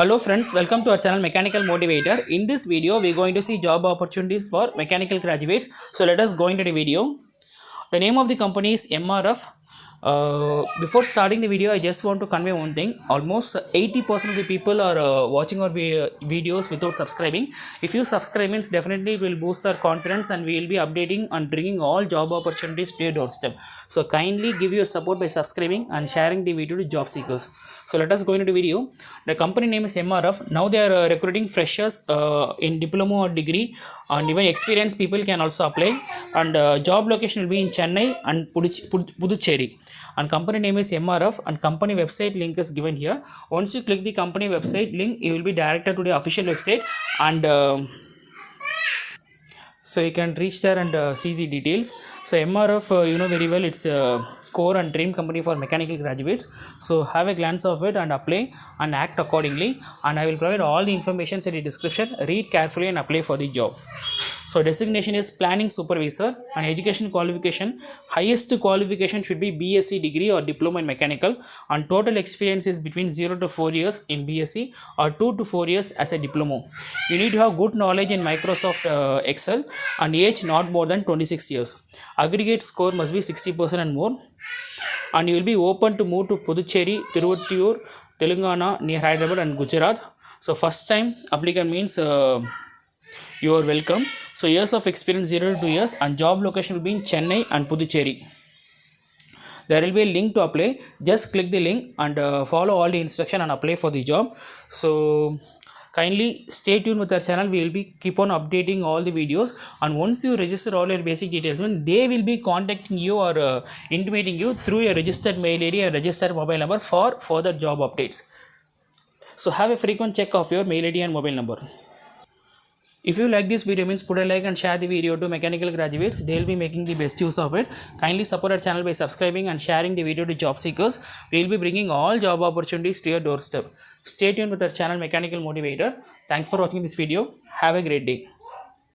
Hello friends, welcome to our channel Mechanical Motivator. In this video, we are going to see job opportunities for mechanical graduates. So let us go into the video. The name of the company is MRF. Before starting the video, I just want to convey one thing. Almost 80% of the people are watching our videos without subscribing. If you subscribe, means definitely it will boost our confidence and we will be updating and bringing all job opportunities to your doorstep. So kindly give your support by subscribing and sharing the video to job seekers. So let us go into the video. The company name is MRF. Now they are recruiting freshers in diploma or degree, and even experienced people can also apply. And job location will be in Chennai and Puducherry. And company name is MRF, and company website link is given here. Once you click the company website link, you will be directed to the official website, and so you can reach there and see the details. So MRF, you know very well, it's a core and dream company for mechanical graduates. So have a glance of it and apply and act accordingly, and I will provide all the information in the description. Read carefully and apply for the job. So designation is planning supervisor, and education qualification, highest qualification should be BSc degree or diploma in mechanical, and total experience is between 0 to 4 years in BSc or 2 to 4 years as a diploma. You need to have good knowledge in Microsoft Excel, and age not more than 26 years. Aggregate score must be 60% and more, and you will be open to move to Puducherry, Tiruvallur, Telangana, near Hyderabad and Gujarat. So first time applicant means you are welcome. So years of experience 0 to 2 years, and job location will be in Chennai and Puducherry. There will be a link to apply. Just click the link and follow all the instruction and apply for the job. So kindly stay tuned with our channel. We will be keep on updating all the videos, and once you register all your basic details, they will be contacting you or intimating you through your registered mail ID and registered mobile number for further job updates. So have a frequent check of your mail ID and mobile number. If you like this video, means put a like and share the video to mechanical graduates. They will be making the best use of it. Kindly support our channel by subscribing and sharing the video to job seekers. We will be bringing all job opportunities to your doorstep. Stay tuned with our channel Mechanical Motivator. Thanks for watching this video. Have a great day.